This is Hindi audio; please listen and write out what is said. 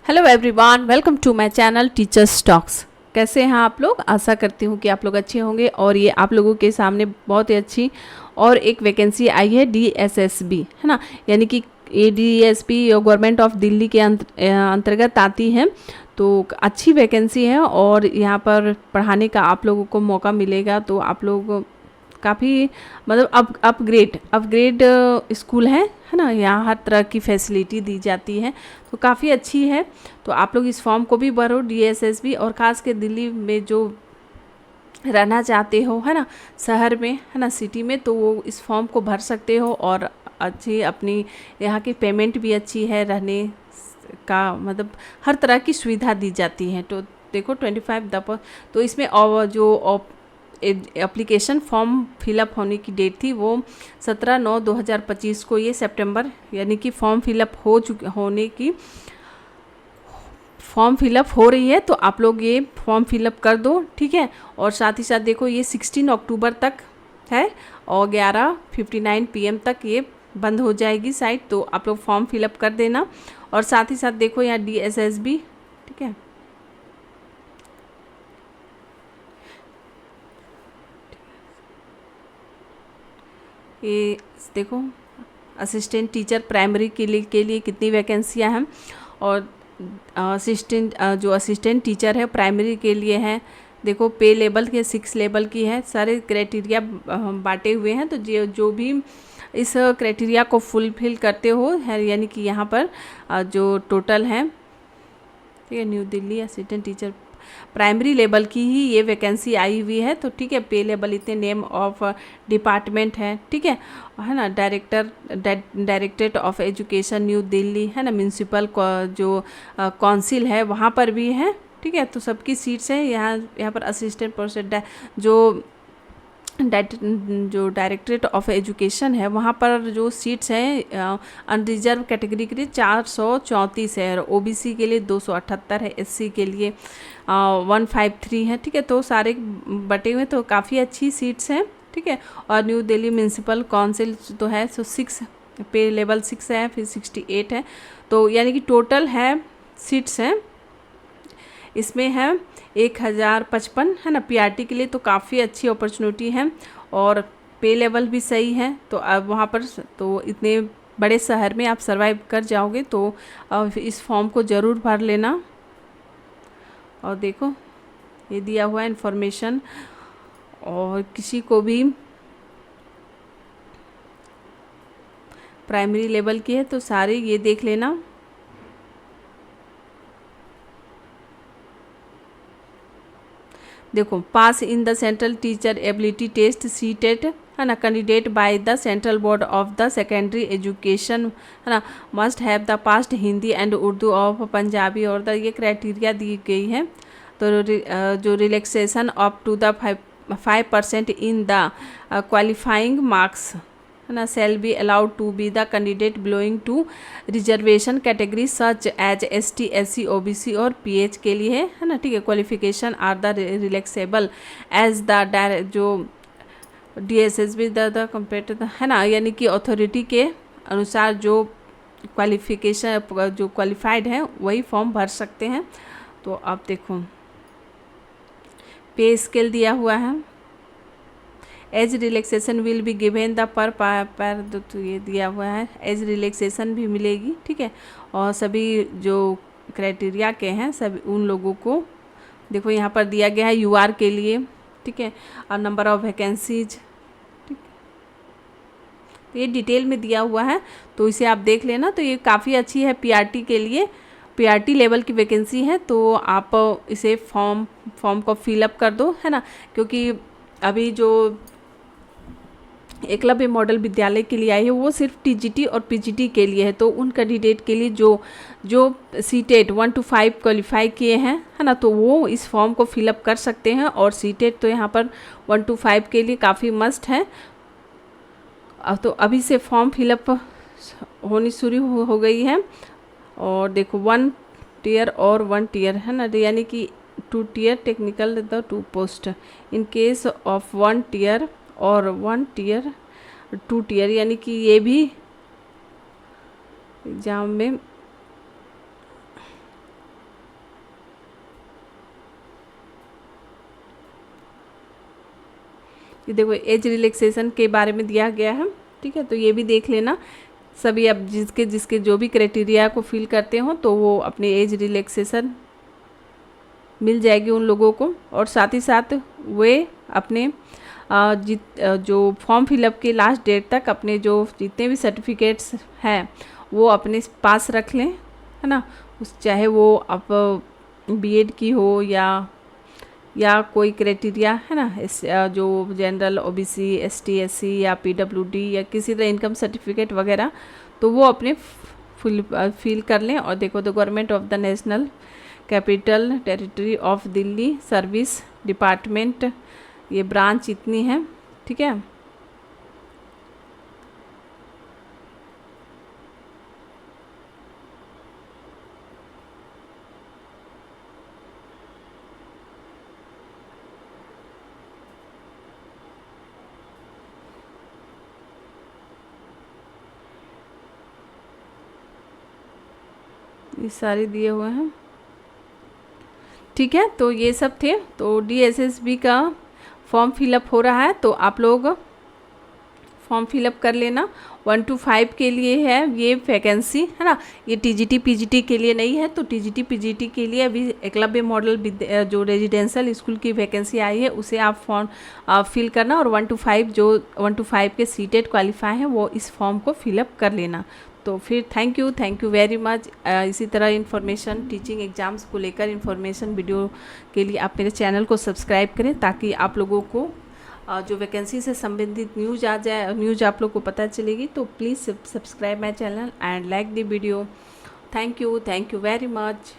Hello everyone, welcome to my channel teachers talks. कैसे हैं आप लोग? आशा करती हूँ कि आप लोग अच्छे होंगे। और ये आप लोगों के सामने बहुत ही अच्छी और एक वैकेंसी आई है DSSB, है ना, यानी कि ये DSP गवर्नमेंट ऑफ दिल्ली के अंतर्गत आती है। तो अच्छी वैकेंसी है और यहाँ पर पढ़ाने का आप लोगों को मौका मिलेगा। तो आप लोग काफ़ी मतलब अपग्रेड स्कूल है ना, यहाँ हर तरह की फैसिलिटी दी जाती है, तो काफ़ी अच्छी है। तो आप लोग इस फॉर्म को भी भरो DSSB, और ख़ास के दिल्ली में जो रहना चाहते हो, है ना, शहर में, है ना, सिटी में, तो वो इस फॉर्म को भर सकते हो। और अच्छी अपनी यहाँ की पेमेंट भी अच्छी है, रहने का मतलब हर तरह की सुविधा दी जाती है। तो देखो 25 तो इसमें और जो एप्लीकेशन फॉर्म फिलअप होने की डेट थी वो 17/9/2025 को, ये सितंबर यानी कि फॉर्म फिलअप हो रही है। तो आप लोग ये फॉर्म फिलअप कर दो, ठीक है। और साथ ही साथ देखो ये 16 अक्टूबर तक है और 11:59 PM तक ये बंद हो जाएगी साइट। तो आप लोग फॉर्म फिलअप कर देना। और साथ ही साथ देखो यहाँ DSSB, ठीक है, ये देखो असिस्टेंट टीचर प्राइमरी के लिए कितनी वैकेंसियां हैं। और जो असिस्टेंट टीचर है प्राइमरी के लिए है, देखो पे लेवल के 6 लेवल की है, सारे क्राइटेरिया बांटे हुए हैं। तो जो भी इस क्राइटेरिया को फुलफिल करते हो है, यानी कि यहाँ पर जो टोटल है, ठीक है, new Delhi assistant teacher primary level की ही ये वैकेंसी आई हुई है। तो ठीक है, पे लेवल इतने नेम ऑफ डिपार्टमेंट है, ठीक है ना, directorate of education new Delhi, है ना, म्यूनसिपल जो काउंसिल है वहाँ पर भी है, ठीक है। तो सबकी सीट्स हैं यहाँ पर। असिस्टेंट प्रोफेसर जो डायरेक्टरेट ऑफ एजुकेशन है वहाँ पर जो सीट्स हैं अनरिजर्व कैटेगरी के लिए 434 है, और OBC के लिए 278 है, SC के लिए 153 है, ठीक है। तो सारे बटे हुए, तो काफ़ी अच्छी सीट्स हैं, ठीक है। और न्यू दिल्ली म्यूनसिपल काउंसिल तो है, सो 6 पे लेवल 6 है, फिर 68 है। तो यानी कि टोटल है सीट्स हैं इसमें है 1055, है ना, PRT के लिए। तो काफ़ी अच्छी अपॉर्चुनिटी है और पे लेवल भी सही है। तो अब वहाँ पर तो इतने बड़े शहर में आप सरवाइव कर जाओगे। तो इस फॉर्म को ज़रूर भर लेना। और देखो ये दिया हुआ है इन्फॉर्मेशन, और किसी को भी प्राइमरी लेवल की है तो सारे ये देख लेना। देखो pass in the central teacher ability test CTET, है ना, candidate by the central board of the secondary education, है ना, must have the past Hindi and Urdu of Punjabi और द ये क्राइटेरिया दी गई है। तो जो relaxation up to the 5% in the qualifying marks, है ना, shall be allowed to be the candidate belonging to reservation category such as ST, SC, OBC और PH के लिए है ना, ठीक है। Qualification are the relaxable age the जो DSSB द कंपेयर, है ना, यानी कि अथॉरिटी के अनुसार जो क्वालिफिकेशन जो क्वालिफाइड है वही फॉर्म भर सकते हैं। तो आप देखो पे स्केल दिया हुआ है। Age relaxation will be given the पर तो ये दिया हुआ है, एज रिलैक्सेशन भी मिलेगी, ठीक है। और सभी जो क्राइटेरिया के हैं सभी उन लोगों को देखो यहाँ पर दिया गया है UR के लिए, ठीक है, और नंबर ऑफ वैकेंसीज, ठीक। तो ये डिटेल में दिया हुआ है, तो इसे आप देख लेना। तो ये काफ़ी अच्छी है PRT के लिए, PRT लेवल की वैकेंसी है। तो आप इसे फॉर्म को फिलअप कर दो, है ना, क्योंकि अभी जो एकलव्य मॉडल विद्यालय के लिए आई है वो सिर्फ TGT और PGT के लिए है। तो उन कैंडिडेट के लिए जो CTET 1 to 5 क्वालिफाई किए हैं, है ना, तो वो इस फॉर्म को फिलअप कर सकते हैं। और CTET तो यहाँ पर 1 to 5 के लिए काफ़ी मस्ट है। अब तो अभी से फॉर्म फिलअप होनी शुरू हो गई है। और देखो 1 tier और 1 tier, है ना, यानी कि 2 tier technical the 2 post in case of 1 tier और 1 tier 2 tier, यानी कि ये भी एग्ज़ाम में ये देखो एज रिलैक्सेशन के बारे में दिया गया है, ठीक है। तो ये भी देख लेना सभी, अब जिसके जिसके जो भी क्राइटेरिया को फिल करते हो तो वो अपने एज रिलैक्सेशन मिल जाएगी उन लोगों को। और साथ ही साथ वे अपने जो फॉर्म फिलअप के लास्ट डेट तक अपने जो जितने भी सर्टिफिकेट्स हैं वो अपने पास रख लें, है ना। उस चाहे वो अब बीएड की हो या कोई क्राइटेरिया है ना, इस जो जनरल ओबीसी एसटी एससी या पीडब्ल्यूडी या किसी तरह इनकम सर्टिफिकेट वगैरह, तो वो अपने फिल कर लें। और देखो the government of the national capital territory of Delhi service department, ये ब्रांच इतनी है, ठीक है। ये सारे दिए हुए हैं, ठीक है। तो ये सब थे। तो डीएसएसबी का फॉर्म फिलअप हो रहा है, तो आप लोग फॉर्म फिलअप कर लेना। 1 to 5 के लिए है ये वैकेंसी, है ना। ये टीजीटी पीजीटी के लिए नहीं है। तो टीजीटी पीजीटी के लिए अभी एकलव्य मॉडल जो रेजिडेंशियल स्कूल की वैकेंसी आई है उसे आप फॉर्म फिल करना। और 1 to 5 जो 1 to 5 के सीटेड क्वालिफाई हैं वो इस फॉर्म को फिलअप कर लेना। तो फिर थैंक यू वेरी मच। इसी तरह इन्फॉर्मेशन टीचिंग एग्ज़ाम्स को लेकर इन्फॉर्मेशन वीडियो के लिए आप मेरे चैनल को सब्सक्राइब करें, ताकि आप लोगों को जो वैकेंसी से संबंधित न्यूज़ आ जाए, न्यूज़ आप लोग को पता चलेगी। तो please subscribe my channel and like the video. Thank you very much.